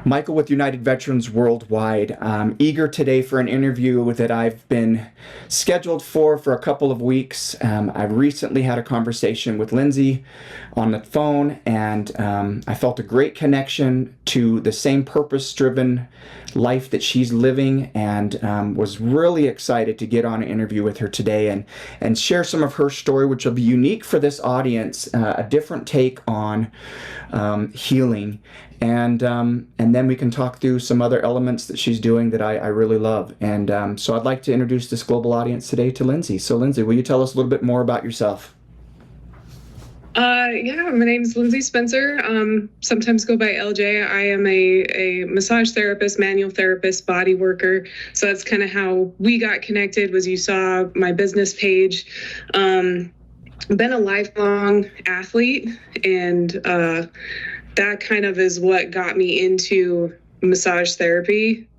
Michael with United Veterans Worldwide. Eager today for an interview that I've been scheduled for a couple of weeks. I recently had a conversation with Lindsey on the phone, and I felt a great connection to the same purpose-driven life that she's living, and was really excited to get on an interview with her today and share some of her story, which will be unique for this audience, a different take on healing. And then we can talk through some other elements that she's doing that I really love. And so I'd like to introduce this global audience today to Lindsey. So Lindsey, will you tell us a little bit more about yourself? Yeah, my name is Lindsey Spencer. Sometimes go by LJ. I am a massage therapist, manual therapist, body worker. So that's kind of how we got connected. Was you saw my business page. Been a lifelong athlete, and that kind of is what got me into massage therapy.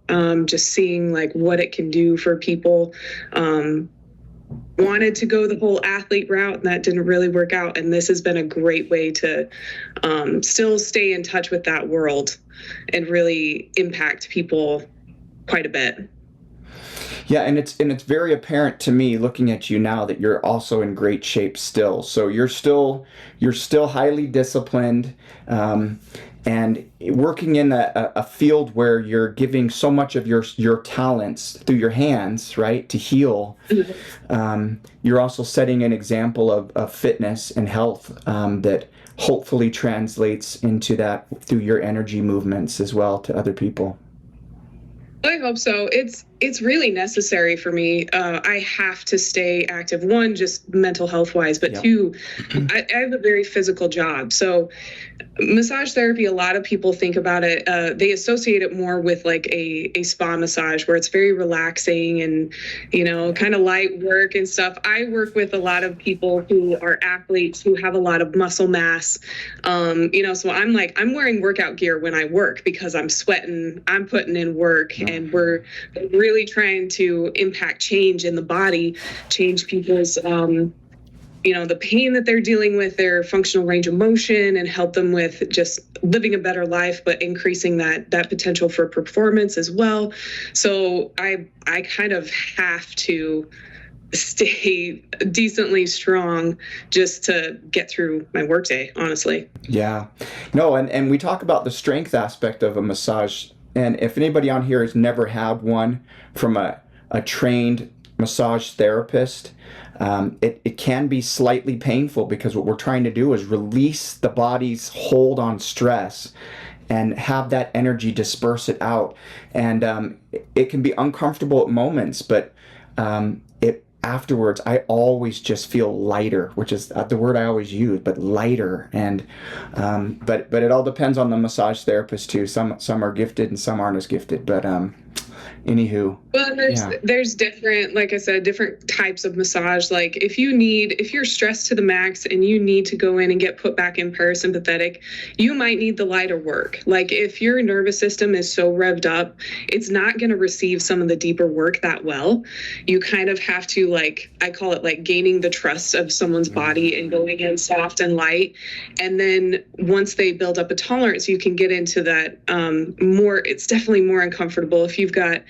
Just seeing like what it can do for people. Wanted to go the whole athlete route, and that didn't really work out. And this has been a great way to still stay in touch with that world and really impact people quite a bit. Yeah, and it's very apparent to me looking at you now that you're also in great shape still. So you're still highly disciplined, and working in a field where you're giving so much of your talents through your hands, right, to heal. You're also setting an example of fitness and health that hopefully translates into that through your energy movements as well to other people. I hope so. It's really necessary for me. I have to stay active. One, just mental health wise, but Yep. two, I have a very physical job. So massage therapy, a lot of people think about it. They associate it more with like a spa massage where it's very relaxing and, kind of light work and stuff. I work with a lot of people who are athletes who have a lot of muscle mass. So I'm wearing workout gear when I work because I'm sweating, I'm putting in work, and we're really trying to impact change in the body, change people's the pain that they're dealing with, their functional range of motion, and help them with just living a better life, but increasing that potential for performance as well. So I kind of have to stay decently strong just to get through my workday, honestly. Yeah. No, and we talk about the strength aspect of a massage. And if anybody on here has never had one from a trained massage therapist, it can be slightly painful because what we're trying to do is release the body's hold on stress and have that energy disperse it out. And it can be uncomfortable at moments, but it afterwards, I always just feel lighter, which is the word I always use, but lighter. And but it all depends on the massage therapist too. Some are gifted and some aren't as gifted. But anywho, Well, yeah. there's different, like I said, different types of massage. Like if you're stressed to the max and you need to go in and get put back in parasympathetic, you might need the lighter work. Like if your nervous system is so revved up, it's not going to receive some of the deeper work that well. You kind of have to, like, I call it like gaining the trust of someone's body and going in soft and light. And then once they build up a tolerance, you can get into that it's definitely more uncomfortable if you've got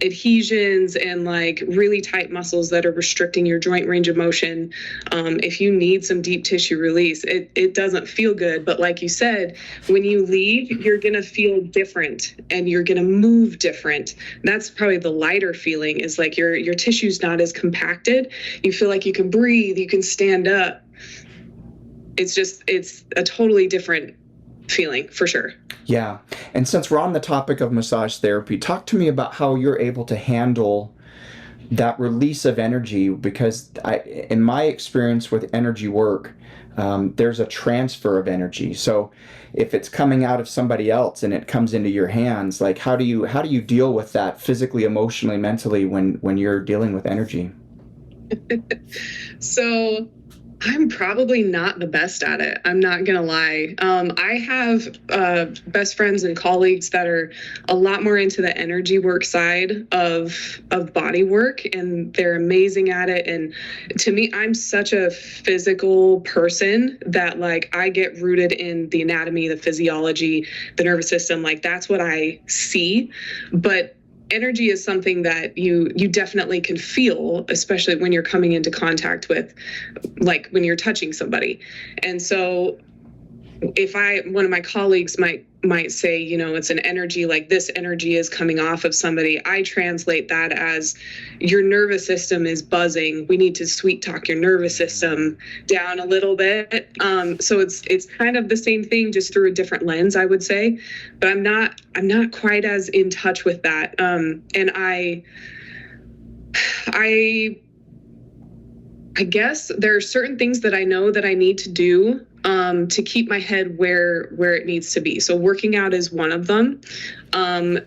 adhesions and like really tight muscles that are restricting your joint range of motion. If you need some deep tissue release, it doesn't feel good. But like you said, when you leave, you're going to feel different and you're going to move different. That's probably the lighter feeling, is like your tissue's not as compacted. You feel like you can breathe, you can stand up. It's a totally different feeling for sure. Yeah. And since we're on the topic of massage therapy, talk to me about how you're able to handle that release of energy, because in my experience with energy work, there's a transfer of energy. So if it's coming out of somebody else and it comes into your hands, like how do you deal with that physically, emotionally, mentally when you're dealing with energy? So I'm probably not the best at it. I'm not gonna lie. I have best friends and colleagues that are a lot more into the energy work side of body work, and they're amazing at it. And to me, I'm such a physical person that like I get rooted in the anatomy, the physiology, the nervous system. Like that's what I see. But energy is something that you definitely can feel, especially when you're coming into contact with, like when you're touching somebody. And so if one of my colleagues might say, you know, it's an energy, like this energy is coming off of somebody, I translate that as your nervous system is buzzing. We need to sweet talk your nervous system down a little bit. So it's kind of the same thing, just through a different lens, I would say. But I'm not quite as in touch with that. And I guess there are certain things that I know that I need to do to keep my head where it needs to be. So working out is one of them.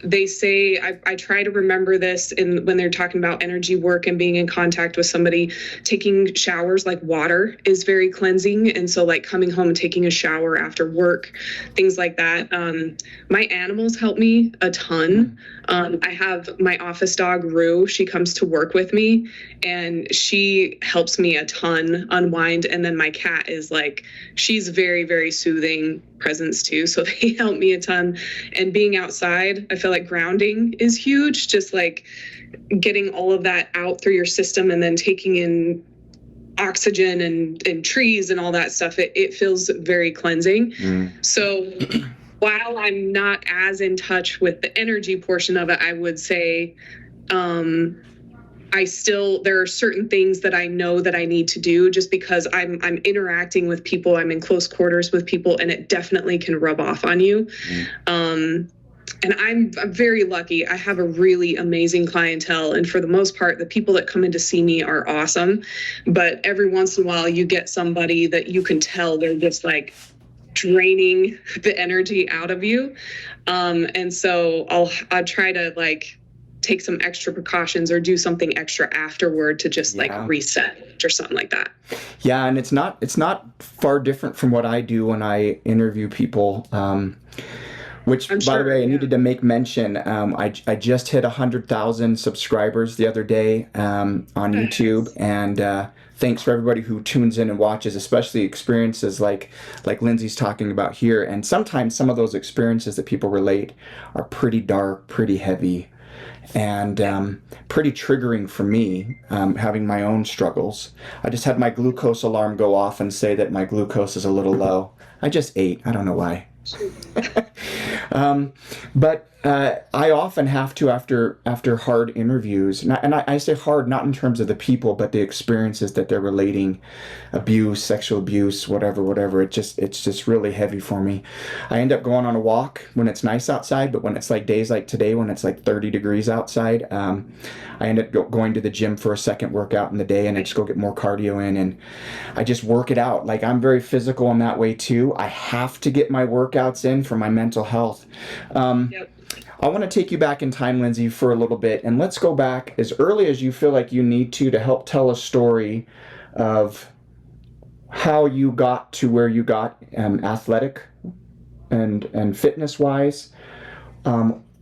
They say, I try to remember this when they're talking about energy work and being in contact with somebody, taking showers, like water is very cleansing. And so like coming home and taking a shower after work, things like that. My animals help me a ton. I have my office dog, Rue. She comes to work with me and she helps me a ton unwind. And then my cat is like, she's very, very soothing presence too. So they help me a ton. And being outside, I feel like grounding is huge. Just like getting all of that out through your system and then taking in oxygen and trees and all that stuff. It feels very cleansing. So while I'm not as in touch with the energy portion of it, I would say there are certain things that I know that I need to do just because I'm interacting with people, I'm in close quarters with people, and it definitely can rub off on you. And I'm very lucky. I have a really amazing clientele. And for the most part, the people that come in to see me are awesome. But every once in a while, you get somebody that you can tell they're just like draining the energy out of you. And so I'll try to like take some extra precautions or do something extra afterward to just like reset or something like that. Yeah. And it's not far different from what I do when I interview people. Which, by the way, I needed to make mention. I just hit 100,000 subscribers the other day on YouTube, and thanks for everybody who tunes in and watches, especially experiences like Lindsey's talking about here. And sometimes some of those experiences that people relate are pretty dark, pretty heavy, and pretty triggering for me, having my own struggles. I just had my glucose alarm go off and say that my glucose is a little low. I just ate. I don't know why. But I often have to, after hard interviews, and I say hard not in terms of the people, but the experiences that they're relating, abuse, sexual abuse, whatever. It's just really heavy for me. I end up going on a walk when it's nice outside, but when it's like days like today, when it's like 30 degrees outside, I end up going to the gym for a second workout in the day, and I just go get more cardio in, and I just work it out. Like, I'm very physical in that way too. I have to get my workouts in for my mental health. I want to take you back in time, Lindsey, for a little bit, and let's go back as early as you feel like you need to help tell a story of how you got to where you got, athletic and fitness-wise,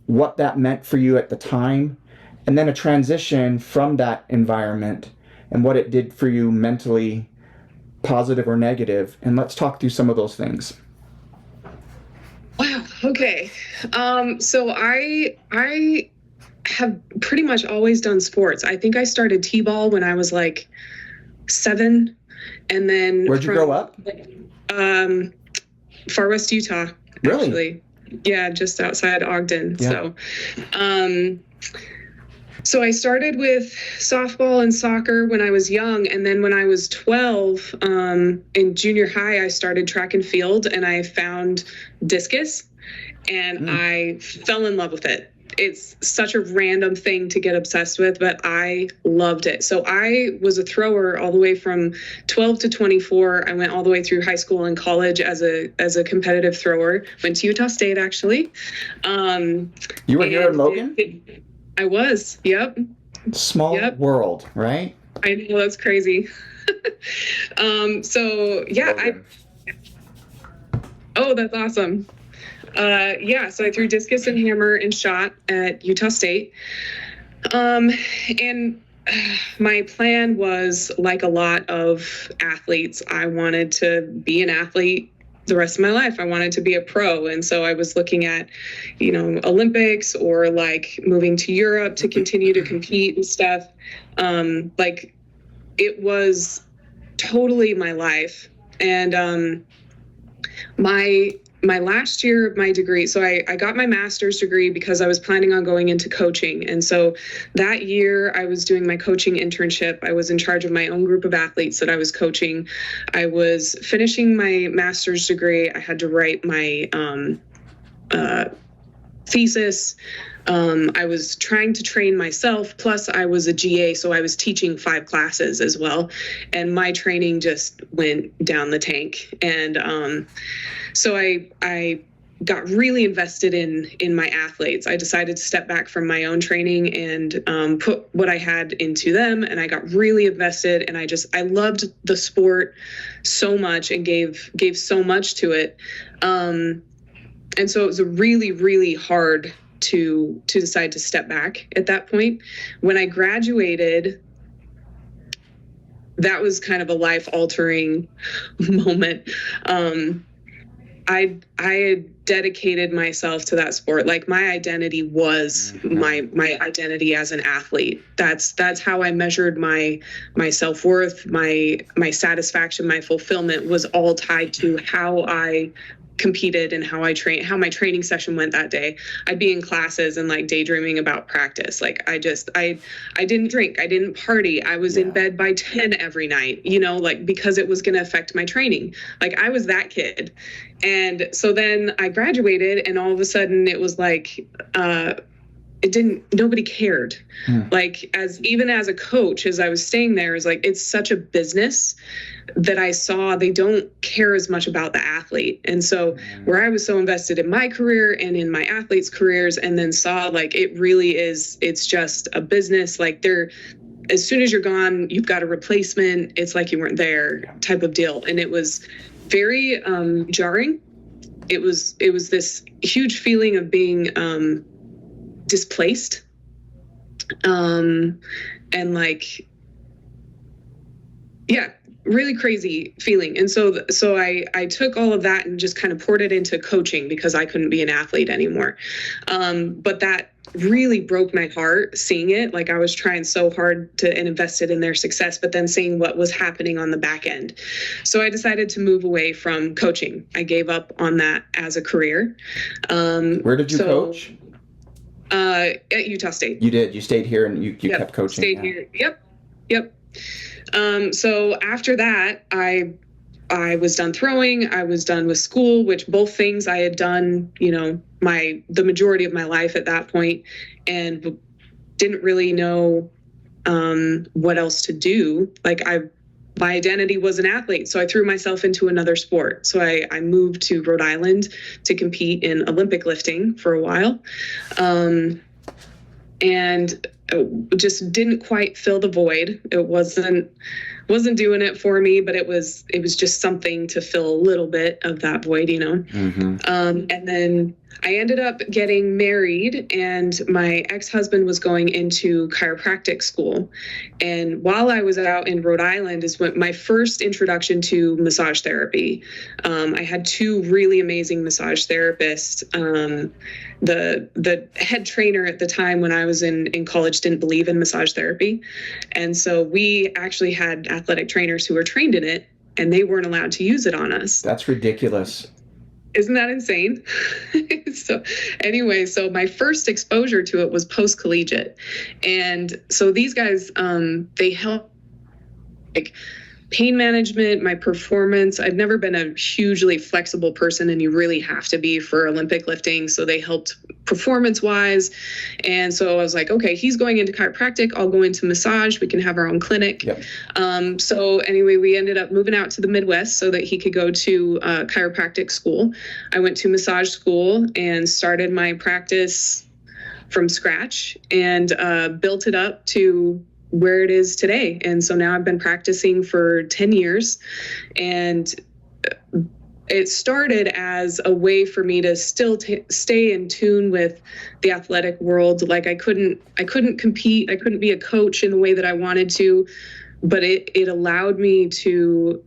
what that meant for you at the time, and then a transition from that environment and what it did for you mentally, positive or negative, and let's talk through some of those things. Wow. Okay. So I have pretty much always done sports. I think I started t-ball when I was like 7, and then where'd you grow up? Far West Utah. Really? Actually. Yeah, just outside Ogden. Yeah. So I started with softball and soccer when I was young. And then when I was 12, in junior high, I started track and field, and I found discus, and I fell in love with it. It's such a random thing to get obsessed with, but I loved it. So I was a thrower all the way from 12 to 24. I went all the way through high school and college as a competitive thrower. Went to Utah State, actually. You were here in Logan? I was. Yep. Small world, right? I know, that's crazy. So yeah, oh, that's awesome. Yeah, so I threw discus and hammer and shot at Utah State. And my plan was, like a lot of athletes, I wanted to be an athlete the rest of my life. I wanted to be a pro. And so I was looking at, Olympics, or like moving to Europe to continue to compete and stuff. Like, it was totally my life. And my last year of my degree, so I got my master's degree because I was planning on going into coaching. And so that year I was doing my coaching internship. I was in charge of my own group of athletes that I was coaching. I was finishing my master's degree. I had to write my thesis. I was trying to train myself, plus I was a GA, so I was teaching 5 classes as well. And my training just went down the tank. And so I got really invested in my athletes. I decided to step back from my own training and put what I had into them. And I got really invested, and I loved the sport so much and gave so much to it. And so it was a really, really hard to decide to step back at that point. When I graduated, that was kind of a life-altering moment. I had dedicated myself to that sport. Like, my identity was my identity as an athlete. That's how I measured my self-worth, my satisfaction, my fulfillment was all tied to how I competed and how my training session went that day. I'd be in classes and like daydreaming about practice. Like, I didn't drink, I didn't party. I was in bed by 10 every night, like, because it was going to affect my training. Like, I was that kid. And so then I graduated, and all of a sudden it was like, nobody cared. Like, even as a coach, as I was staying there, is like, it's such a business that I saw they don't care as much about the athlete. And so where I was so invested in my career and in my athletes' careers, and then saw like, it really is, it's just a business. Like, as soon as you're gone, you've got a replacement. It's like you weren't there type of deal. And it was very jarring. It was this huge feeling of being displaced, and like, really crazy feeling. And so I took all of that and just kind of poured it into coaching, because I couldn't be an athlete anymore. But that really broke my heart, seeing it. Like, I was trying so hard and invested in their success, but then seeing what was happening on the back end. So I decided to move away from coaching. I gave up on that as a career. Where did you coach? At Utah State. You did. You stayed here and you kept coaching. Stayed here. Yep. So after that, I was done throwing. I was done with school, which both things I had done, the majority of my life at that point, and didn't really know what else to do. Like, my identity was an athlete, so I threw myself into another sport. So I moved to Rhode Island to compete in Olympic lifting for a while, and just didn't quite fill the void. It wasn't doing it for me, but it was just something to fill a little bit of that void, And then I ended up getting married, and my ex-husband was going into chiropractic school. And while I was out in Rhode Island is when my first introduction to massage therapy. I had 2 really amazing massage therapists. The head trainer at the time when I was in college didn't believe in massage therapy. And so we actually had athletic trainers who were trained in it, and they weren't allowed to use it on us. That's ridiculous. Isn't that insane? So my first exposure to it was post-collegiate. And so these guys, they help, like, pain management, my performance. I've never been a hugely flexible person, and you really have to be for Olympic lifting. So they helped performance-wise. And so I was like, okay, he's going into chiropractic, I'll go into massage. We can have our own clinic. Yep. So anyway, we ended up moving out to the Midwest so that he could go to chiropractic school. I went to massage school and started my practice from scratch, and built it up to where it is today. And so now I've been practicing for 10 years, and it started as a way for me to still stay in tune with the athletic world. Like I couldn't compete. I couldn't be a coach in the way that I wanted to, but it allowed me to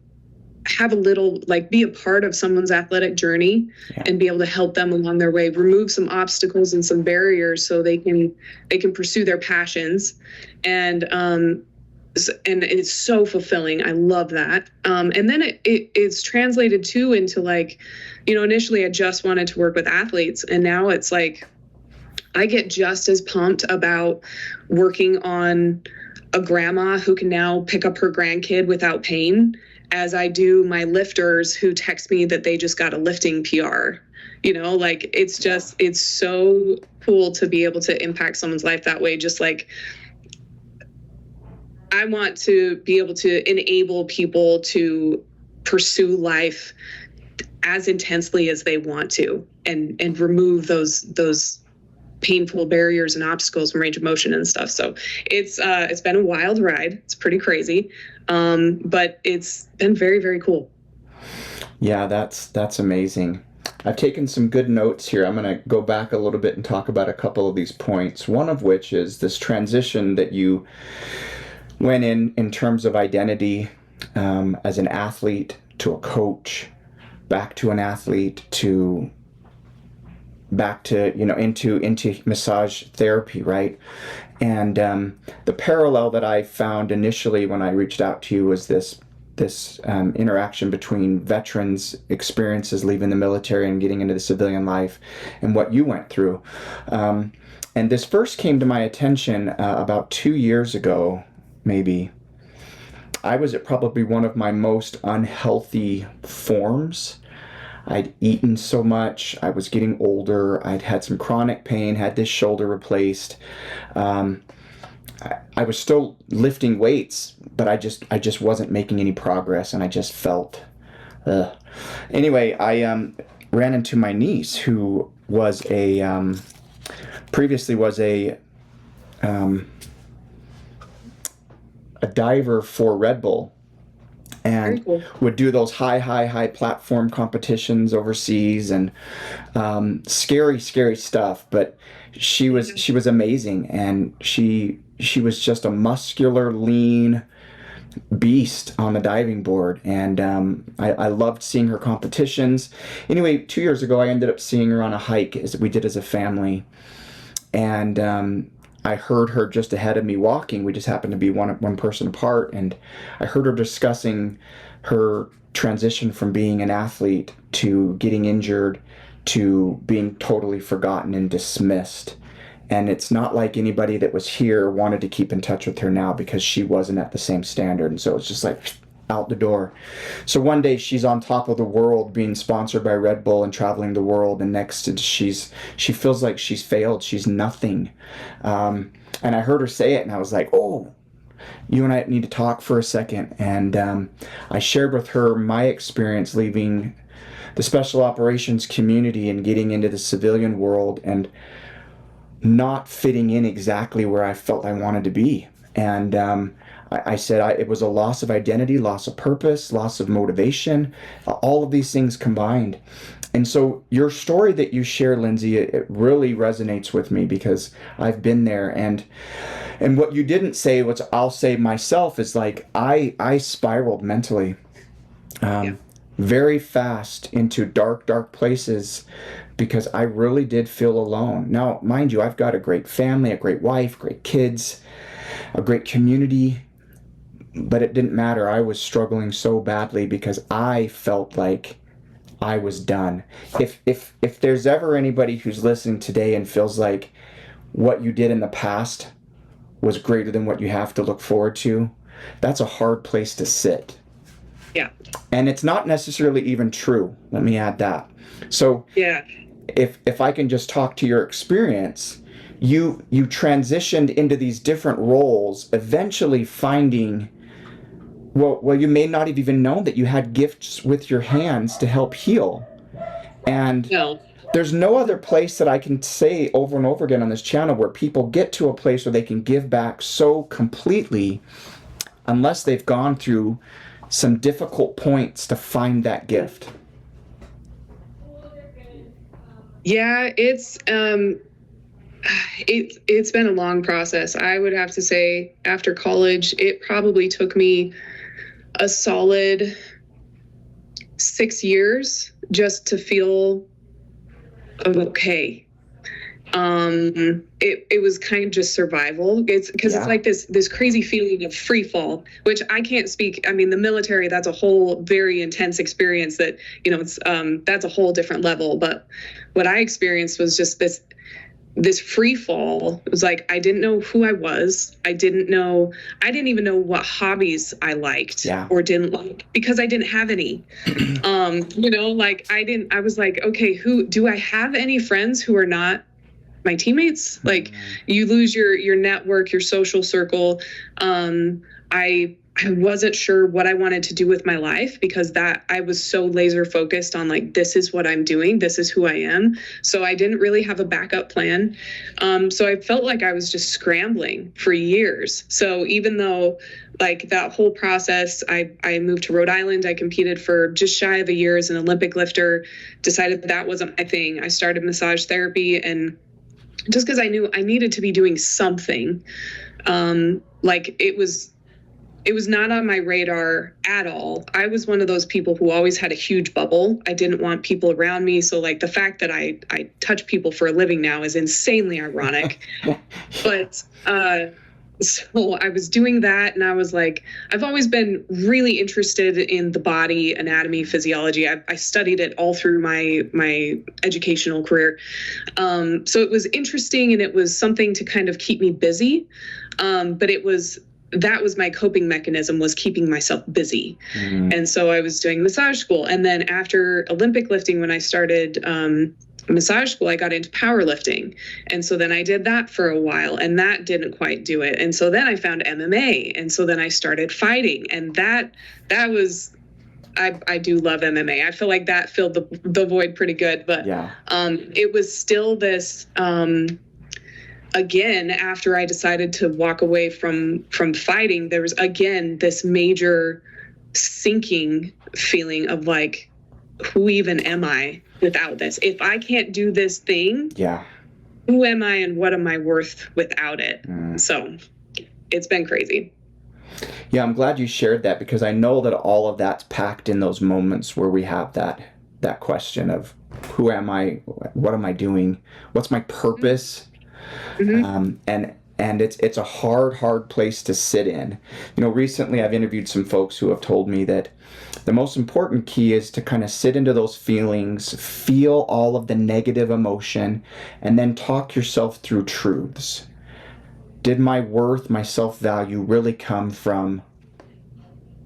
have a little, like, be a part of someone's athletic journey and be able to help them along their way, remove some obstacles and some barriers so they can pursue their passions. And it's so fulfilling. I love that. And then it's translated too into, like, initially I just wanted to work with athletes, and now it's like I get just as pumped about working on a grandma who can now pick up her grandkid without pain as I do my lifters who text me that they just got a lifting PR. Like, it's just, it's so cool to be able to impact someone's life that way. Just like, I want to be able to enable people to pursue life as intensely as they want to, and remove those painful barriers and obstacles from range of motion and stuff. So it's been a wild ride. It's pretty crazy. But it's been very, very cool. Yeah, that's amazing. I've taken some good notes here. I'm going to go back a little bit and talk about a couple of these points. One of which is this transition that you went in terms of identity, as an athlete to a coach, back to an athlete to back to, into massage therapy, right? And the parallel that I found initially when I reached out to you was this interaction between veterans' experiences leaving the military and getting into the civilian life, and what you went through. And this first came to my attention about 2 years ago, maybe. I was at probably one of my most unhealthy forms. I'd eaten so much. I was getting older. I'd had some chronic pain, had this shoulder replaced. I was still lifting weights, but I just wasn't making any progress, and I just felt, Anyway, I ran into my niece, who was previously was a diver for Red Bull, and Cool. would do those high platform competitions overseas, and scary stuff. But she was amazing, and she was just a muscular, lean beast on the diving board, and I loved seeing her competitions. Anyway, 2 years ago, I ended up seeing her on a hike as we did as a family, and I heard her just ahead of me walking. We just happened to be one person apart, and I heard her discussing her transition from being an athlete to getting injured to being totally forgotten and dismissed. And it's not like anybody that was here wanted to keep in touch with her now, because she wasn't at the same standard. And so it's just like out the door. So one day she's on top of the world, being sponsored by Red Bull and traveling the world, and next she feels like she's failed. She's nothing. And I heard her say it, and I was like, oh, you and I need to talk for a second. And I shared with her my experience leaving the special operations community and getting into the civilian world, and not fitting in exactly where I felt I wanted to be. And I said it was a loss of identity, loss of purpose, loss of motivation, all of these things combined. And so your story that you share, Lindsey, it really resonates with me, because I've been there. And what you didn't say, what I'll say myself, is like I spiraled mentally very fast into dark places, because I really did feel alone. Now, mind you, I've got a great family, a great wife, great kids, a great community, but it didn't matter. I was struggling so badly because I felt like I was done. If there's ever anybody who's listening today and feels like what you did in the past was greater than what you have to look forward to, that's a hard place to sit. Yeah. And it's not necessarily even true. Let me add that. So Yeah. If I can just talk to your experience, you transitioned into these different roles, eventually finding, well, you may not have even known that you had gifts with your hands to help heal. And No. there's no other place that I can say over and over again on this channel where people get to a place where they can give back so completely unless they've gone through some difficult points to find that gift. Yeah, it's been a long process. I would have to say after college, it probably took me a solid 6 years just to feel okay. It was kind of just survival. It's because it's like this crazy feeling of free fall, which I can't speak. I mean, the military, that's a whole very intense experience that, it's, that's a whole different level. But what I experienced was just this free fall. It was like, I didn't know who I was. I didn't even know what hobbies I liked or didn't like because I didn't have any. I was like, okay, who do I have any friends who are not my teammates? Like, you lose your network, your social circle. I wasn't sure what I wanted to do with my life because I was so laser focused on like, this is what I'm doing. This is who I am. So I didn't really have a backup plan. So I felt like I was just scrambling for years. So even though like that whole process, I moved to Rhode Island, I competed for just shy of a year as an Olympic lifter, decided that wasn't my thing. I started massage therapy, and just because I knew I needed to be doing something, it was not on my radar at all. I was one of those people who always had a huge bubble. I didn't want people around me. So like the fact that I touch people for a living now is insanely ironic. But so I was doing that, and I was like, I've always been really interested in the body, anatomy, physiology. I studied it all through my educational career. So it was interesting, and it was something to kind of keep me busy. But that was my coping mechanism, was keeping myself busy. And so I was doing massage school. And then after Olympic lifting, when I started massage school, I got into powerlifting. And so then I did that for a while, and that didn't quite do it. And so then I found MMA. And so then I started fighting. And that was, I do love MMA. I feel like that filled the void pretty good. But it was still this, again, after I decided to walk away from fighting, there was again this major sinking feeling of like, who even am I without this? If I can't do this thing, who am I and what am I worth without it? So it's been crazy. Yeah, I'm glad you shared that, because I know that all of that's packed in those moments where we have that question of who am I? What am I doing? What's my purpose? And it's a hard place to sit in. Recently I've interviewed some folks who have told me that the most important key is to kind of sit into those feelings, feel all of the negative emotion, and then talk yourself through truths. Did my worth, my self-value really come from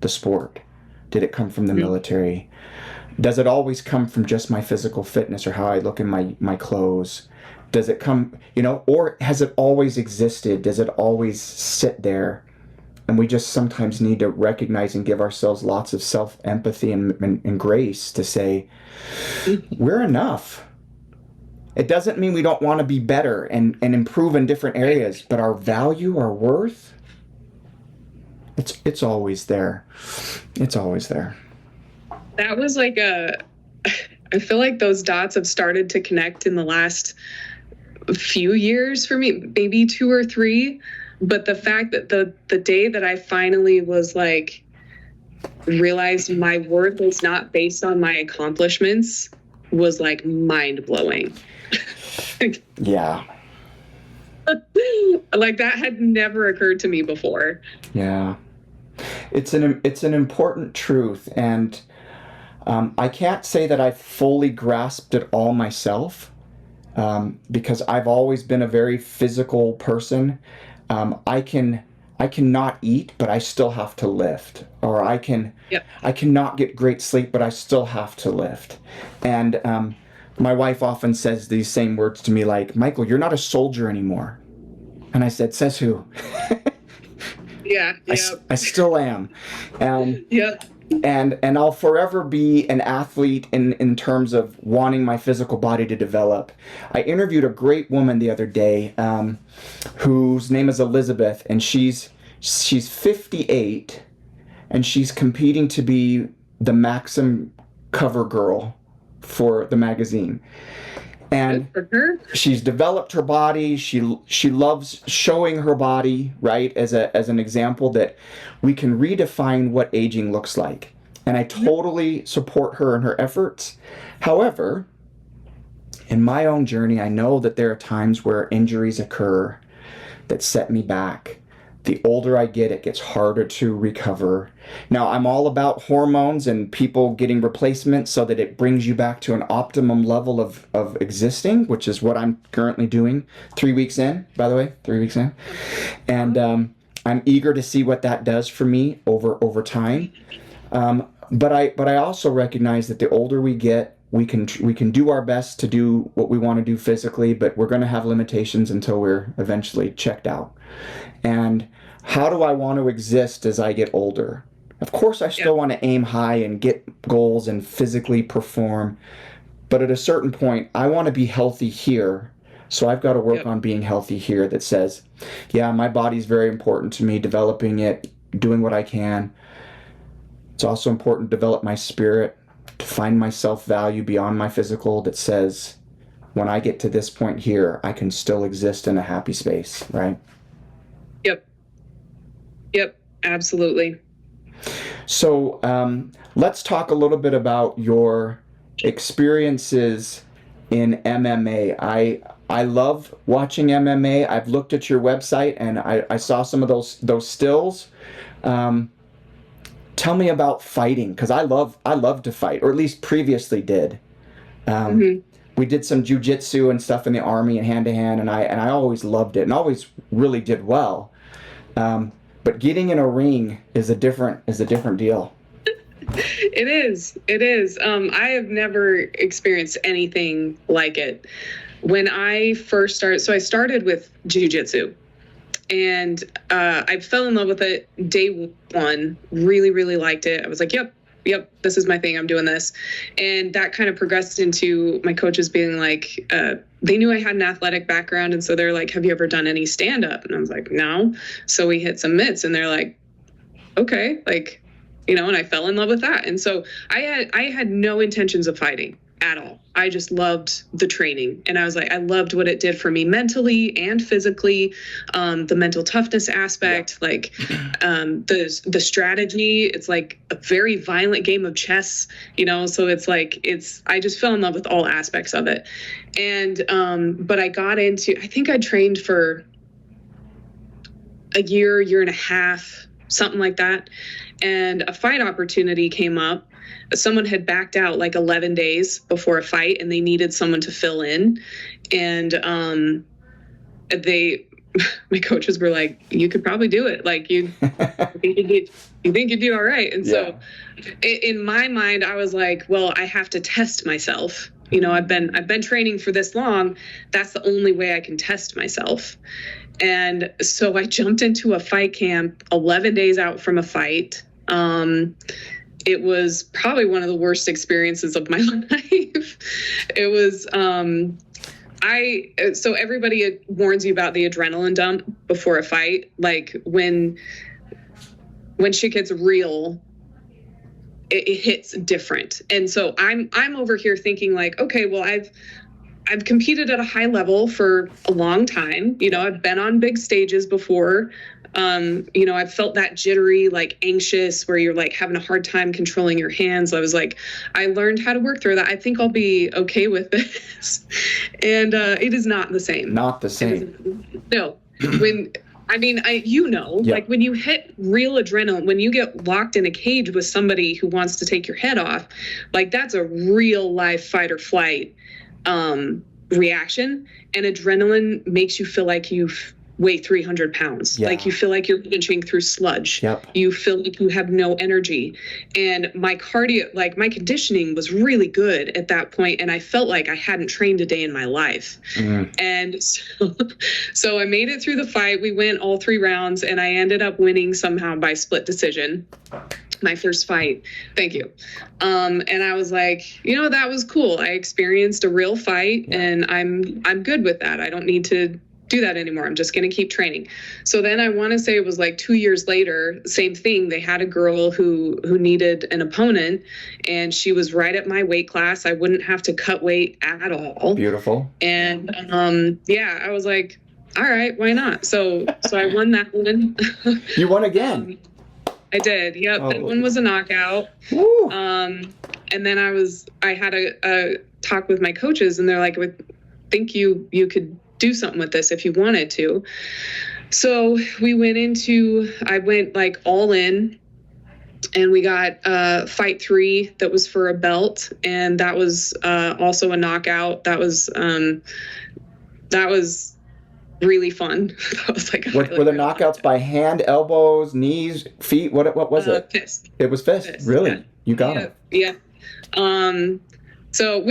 the sport? Did it come from the military? Does it always come from just my physical fitness or how I look in my clothes? Does it come, or has it always existed? Does it always sit there? And we just sometimes need to recognize and give ourselves lots of self-empathy and grace to say, we're enough. It doesn't mean we don't want to be better and improve in different areas, but our value, our worth, it's always there. It's always there. That was like I feel like those dots have started to connect in the last few years for me, maybe 2 or 3. But the fact that the day that I finally was like, realized my worth is not based on my accomplishments was like mind blowing. Yeah. Like that had never occurred to me before. Yeah. It's an important truth, and I can't say that I've fully grasped it all myself, because I've always been a very physical person. I cannot eat, but I still have to lift, or I cannot get great sleep, but I still have to lift. And my wife often says these same words to me, like, Michael, you're not a soldier anymore. And I said, says who? Yeah. I still am. and I'll forever be an athlete in terms of wanting my physical body to develop. I interviewed a great woman the other day, whose name is Elizabeth, and she's 58, and she's competing to be the Maxim cover girl for the magazine. And she's developed her body. She loves showing her body, right, as an example that we can redefine what aging looks like. And I totally support her in her efforts. However, in my own journey, I know that there are times where injuries occur that set me back. The older I get, it gets harder to recover. Now, I'm all about hormones and people getting replacements so that it brings you back to an optimum level of existing, which is what I'm currently doing. 3 weeks in, by the way, 3 weeks in. And I'm eager to see what that does for me over time. But I also recognize that the older we get, we can do our best to do what we want to do physically, but we're going to have limitations until we're eventually checked out. And how do I want to exist as I get older? Of course, I still want to aim high and get goals and physically perform. But at a certain point, I want to be healthy here. So I've got to work on being healthy here that says, yeah, my body's very important to me, developing it, doing what I can. It's also important to develop my spirit, to find my self-value beyond my physical that says, when I get to this point here, I can still exist in a happy space, right? Yep, absolutely. So let's talk a little bit about your experiences in MMA. I love watching MMA. I've looked at your website and I saw some of those stills. Tell me about fighting, because I love to fight, or at least previously did. We did some jiu-jitsu and stuff in the Army and hand-to-hand, and I always loved it and always really did well. But getting in a ring is a different deal. It is. I have never experienced anything like it. When I first started, so I started with jiu-jitsu, and I fell in love with it day one, really, really liked it. I was like, yep, this is my thing. I'm doing this. And that kind of progressed into my coaches being like, they knew I had an athletic background. And so they're like, have you ever done any stand-up? And I was like, no. So we hit some mitts, and they're like, okay, like, and I fell in love with that. And so I had no intentions of fighting at all. I just loved the training. And I was like, I loved what it did for me mentally and physically, the mental toughness aspect, like the strategy. It's like a very violent game of chess, so it's like, I just fell in love with all aspects of it. And, but I got into, I think I trained for a year and a half, something like that. And a fight opportunity came up. Someone had backed out like 11 days before a fight, and they needed someone to fill in. And my coaches were like, you could probably do it. Like, you think you'd do all right. And so in my mind, I was like, well, I have to test myself. I've been training for this long. That's the only way I can test myself. And so I jumped into a fight camp 11 days out from a fight. It was probably one of the worst experiences of my life. It was, so everybody warns you about the adrenaline dump before a fight. Like when shit gets real, it hits different. And so I'm over here thinking like, okay, well, I've competed at a high level for a long time. I've been on big stages before. I've felt that jittery, like anxious, where you're like having a hard time controlling your hands. I was like, I learned how to work through that. I think I'll be okay with this. And it is not the same. Not the same. No. Like when you hit real adrenaline, when you get locked in a cage with somebody who wants to take your head off, like that's a real life fight or flight reaction. And adrenaline makes you feel like you've weigh 300 pounds. Like you feel like you're inching through sludge. You feel like you have no energy. And my cardio, like my conditioning was really good at that point. And I felt like I hadn't trained a day in my life. And so I made it through the fight. We went all 3 rounds, and I ended up winning somehow by split decision. My first fight. Thank you. And I was like, that was cool. I experienced a real fight, and I'm good with that. I don't need to do that anymore. I'm just going to keep training. So then I want to say it was like 2 years later, same thing. They had a girl who needed an opponent, and she was right at my weight class. I wouldn't have to cut weight at all. Beautiful. And I was like, all right, why not? So I won that one. You won again. I did. Yep. Oh. That one was a knockout. Woo. And then I had a talk with my coaches, and they're like, I think you could do something with this if you wanted to. So I went like all in, and we got fight 3 that was for a belt. And that was also a knockout. That was really fun. That was like were the knockouts by hand, elbows, knees, feet? What was it? Fist. It was fist. Really? Yeah. You got it. Yeah. So,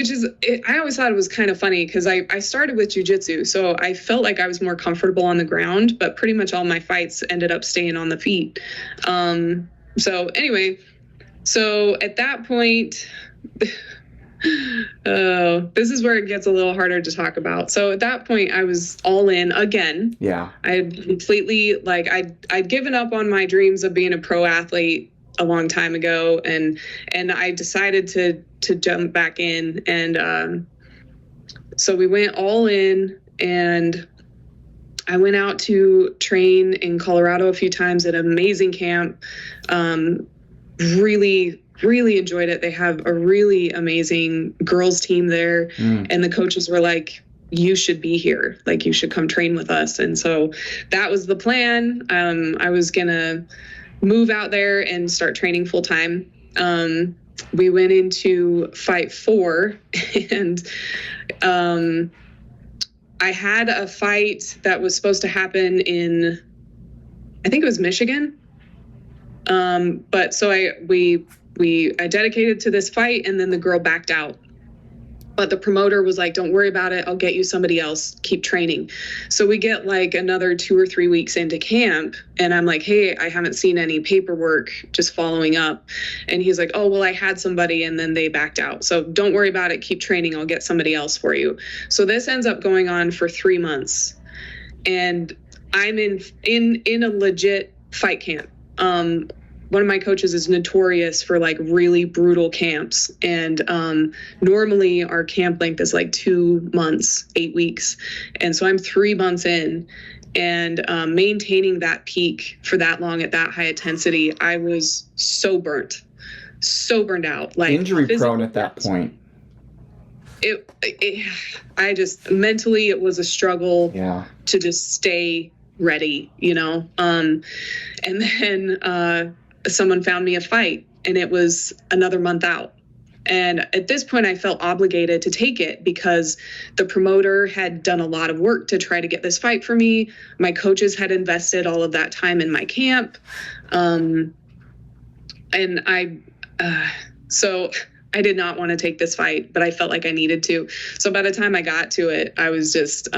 I always thought it was kind of funny because I started with jiu-jitsu, so I felt like I was more comfortable on the ground, but pretty much all my fights ended up staying on the feet. So anyway, at that point, this is where it gets a little harder to talk about. So at that point, I was all in again. Yeah. I had completely, I'd given up on my dreams of being a pro athlete a long time ago, and I decided to jump back in, and so we went all in, and I went out to train in Colorado a few times at an amazing camp. Really enjoyed it. They have a really amazing girls team there, and the coaches were like, you should be here. Like, you should come train with us. And so that was the plan. I was gonna move out there and start training full time. We went into fight 4, and I had a fight that was supposed to happen in, I think it was Michigan. But so I dedicated to this fight, and then the girl backed out. But the promoter was like, don't worry about it. I'll get you somebody else. Keep training. So we get like another 2 or 3 weeks into camp, and I'm like, hey, I haven't seen any paperwork, just following up. And he's like, oh, well, I had somebody, and then they backed out. So don't worry about it. Keep training. I'll get somebody else for you. So this ends up going on for 3 months. And I'm in a legit fight camp. One of my coaches is notorious for like really brutal camps. And normally our camp length is like 2 months, 8 weeks. And so I'm 3 months in, and maintaining that peak for that long at that high intensity, I was so burned out. Like injury prone at that point. I just mentally, it was a struggle to just stay ready, and then someone found me a fight, and it was another month out. And at this point, I felt obligated to take it because the promoter had done a lot of work to try to get this fight for me. My coaches had invested all of that time in my camp. And so I did not want to take this fight, but I felt like I needed to. So by the time I got to it, I was just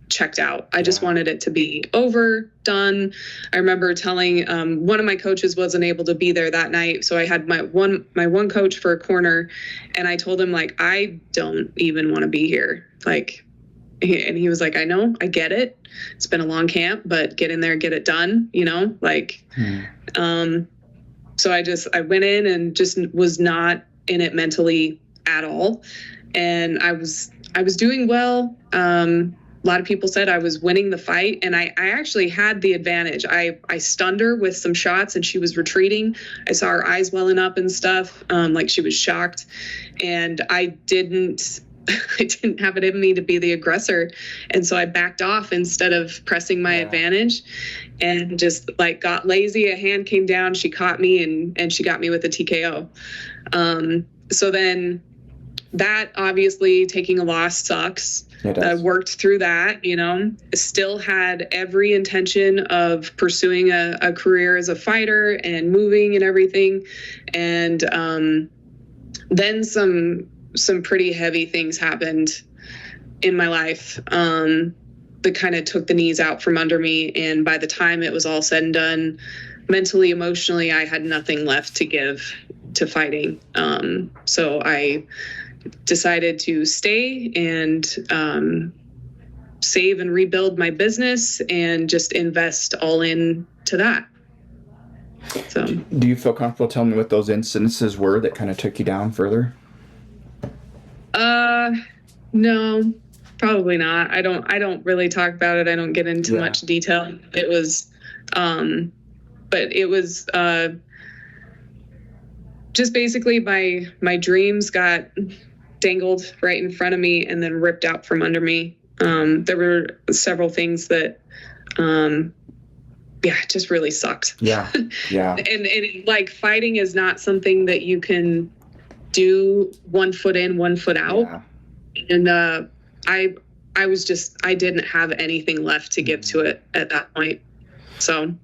checked out. I just wanted it to be over, done. I remember telling one of my coaches wasn't able to be there that night, so I had my one coach for a corner, and I told him, like, I don't even want to be here. Like, and he was like, I know, I get it. It's been a long camp, but get in there, get it done, So I went in and just was not in it mentally at all. And I was doing well. A lot of people said I was winning the fight, and I actually had the advantage. I stunned her with some shots, and she was retreating. I saw her eyes welling up and stuff, like she was shocked. And I didn't have it in me to be the aggressor. And so I backed off instead of pressing my advantage, and just like got lazy. A hand came down, she caught me, and she got me with a TKO. So then that, obviously, taking a loss sucks. I worked through that, still had every intention of pursuing a career as a fighter and moving and everything. And then some pretty heavy things happened in my life that kind of took the knees out from under me. And by the time it was all said and done, mentally, emotionally, I had nothing left to give to fighting. So I decided to stay and save and rebuild my business and just invest all into that. So, do you feel comfortable telling me what those instances were that kind of took you down further? No, probably not. I don't really talk about it. I don't get into much detail. It was, but it was, just basically my dreams got dangled right in front of me and then ripped out from under me. There were several things that, it just really sucked. Yeah. and like fighting is not something that you can do 1 foot in, 1 foot out. Yeah. And I didn't have anything left to give to it at that point. So.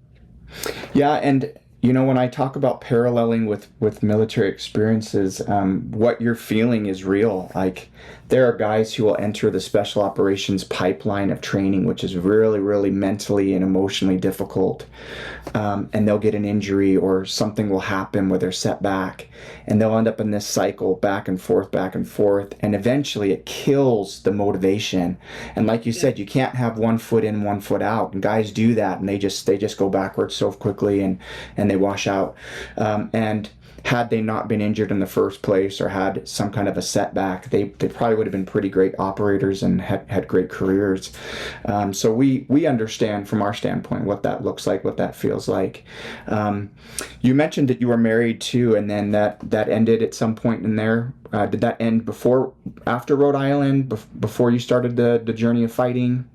Yeah. And when I talk about paralleling with military experiences, what you're feeling is real. Like, there are guys who will enter the special operations pipeline of training, which is really, really mentally and emotionally difficult. And they'll get an injury or something will happen where they're set back, and they'll end up in this cycle back and forth. And eventually it kills the motivation. And like you said, you can't have 1 foot in, 1 foot out. And guys do that, and they just go backwards so quickly and they wash out. And had they not been injured in the first place or had some kind of a setback, they probably would have been pretty great operators and had great careers. So we understand from our standpoint what that looks like, what that feels like. You mentioned that you were married too, and then that ended at some point in there. Did that end after Rhode Island, before you started the journey of fighting?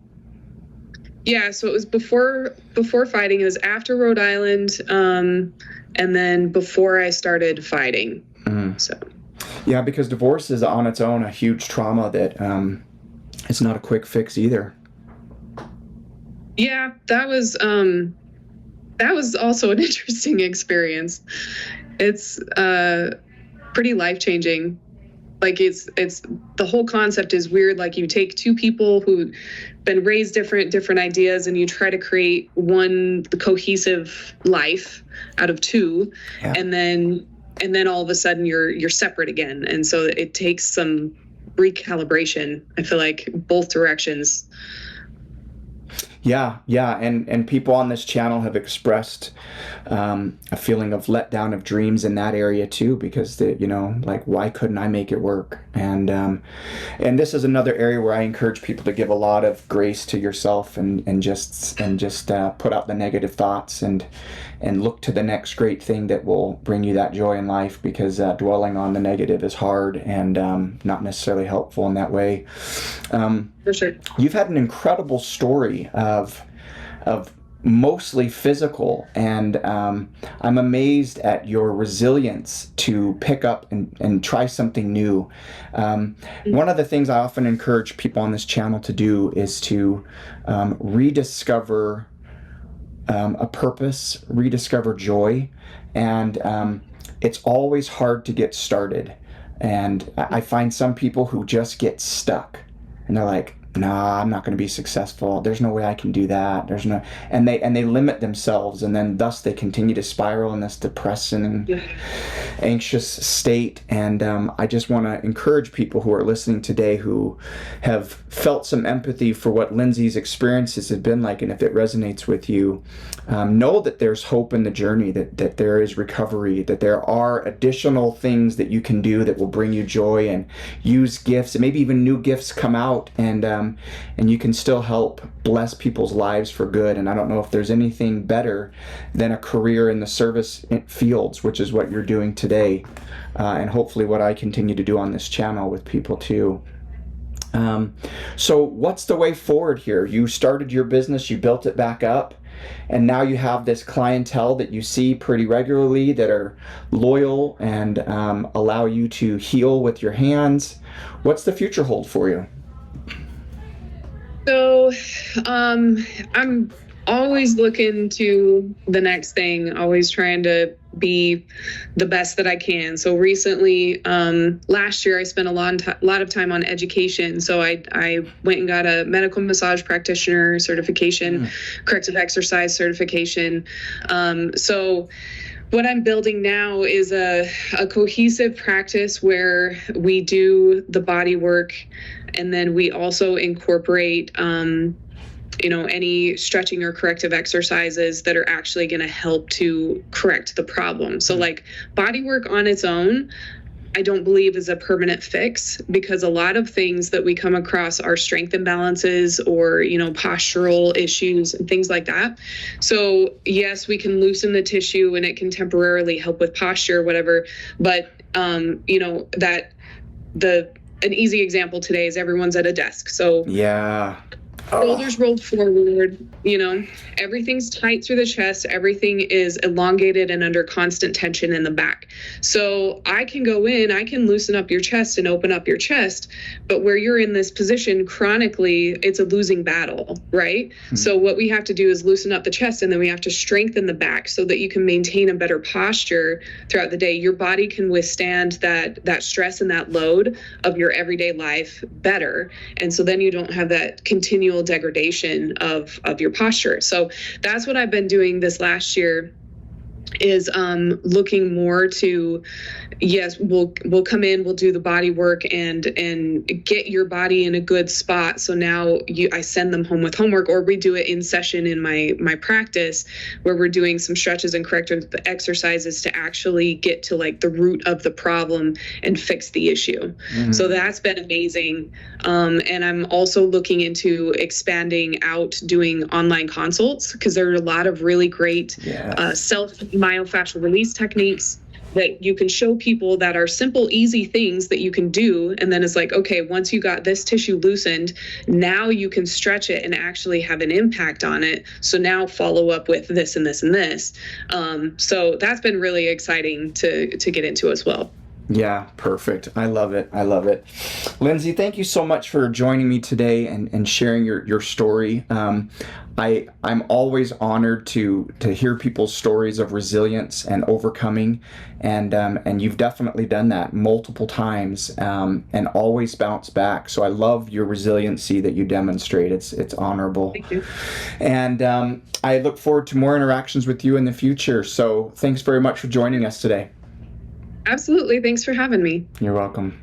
Yeah, so it was before fighting. It was after Rhode Island, and then before I started fighting. So. Yeah, because divorce is on its own a huge trauma that it's not a quick fix either. Yeah, that was also an interesting experience. It's pretty life-changing. Like, it's the whole concept is weird. Like, you take two people who've been raised different ideas, and you try to create one cohesive life out of two. Yeah. and then all of a sudden you're separate again. And so it takes some recalibration, I feel like, both directions. Yeah, and people on this channel have expressed a feeling of letdown of dreams in that area too, because like, why couldn't I make it work? And this is another area where I encourage people to give a lot of grace to yourself and just put out the negative thoughts and look to the next great thing that will bring you that joy in life, because dwelling on the negative is hard and not necessarily helpful in that way. For sure. You've had an incredible story of mostly physical, and I'm amazed at your resilience to pick up and try something new. One of the things I often encourage people on this channel to do is to rediscover a purpose, rediscover joy, and it's always hard to get started. And I find some people who just get stuck, and they're like, nah, I'm not going to be successful. There's no way I can do that. And they limit themselves, and then thus they continue to spiral in this depressing and anxious state. And I just want to encourage people who are listening today who have felt some empathy for what Lindsey's experiences have been like, and if it resonates with you, know that there's hope in the journey, that there is recovery, that there are additional things that you can do that will bring you joy, and use gifts, and maybe even new gifts come out, and you can still help bless people's lives for good. And I don't know if there's anything better than a career in the service fields, which is what you're doing today, and hopefully what I continue to do on this channel with people too. So what's the way forward here? You started your business, you built it back up, and now you have this clientele that you see pretty regularly that are loyal and allow you to heal with your hands. What's the future hold for you? So I'm always looking to the next thing, always trying to be the best that I can. So recently, last year, I spent a lot of time on education. So I went and got a medical massage practitioner certification, corrective exercise certification. So what I'm building now is a cohesive practice where we do the body work, and then we also incorporate any stretching or corrective exercises that are actually going to help to correct the problem. So like body work on its own, I don't believe is a permanent fix, because a lot of things that we come across are strength imbalances or, postural issues and things like that. So yes, we can loosen the tissue and it can temporarily help with posture or whatever. But, an easy example today is everyone's at a desk. So yeah. Shoulders rolled forward, everything's tight through the chest. Everything is elongated and under constant tension in the back. So I can go in, I can loosen up your chest and open up your chest, but where you're in this position chronically, it's a losing battle, right? Mm-hmm. So what we have to do is loosen up the chest, and then we have to strengthen the back so that you can maintain a better posture throughout the day. Your body can withstand that stress and that load of your everyday life better. And so then you don't have that continual degradation of your posture. So that's what I've been doing this last year, is looking more to, yes, we'll come in, we'll do the body work and get your body in a good spot. So now I send them home with homework, or we do it in session in my practice, where we're doing some stretches and corrective exercises to actually get to like the root of the problem and fix the issue. Mm-hmm. So that's been amazing. And I'm also looking into expanding out, doing online consults, because there are a lot of really great myofascial release techniques that you can show people that are simple, easy things that you can do. And then it's like, okay, once you got this tissue loosened, now you can stretch it and actually have an impact on it. So now follow up with this and this and this. So that's been really exciting to get into as well. Yeah, perfect. I love it. Lindsey, thank you so much for joining me today and sharing your story. I'm always honored to hear people's stories of resilience and overcoming, and you've definitely done that multiple times, and always bounce back. So I love your resiliency that you demonstrate. It's honorable. Thank you. And I look forward to more interactions with you in the future. So thanks very much for joining us today. Absolutely. Thanks for having me. You're welcome.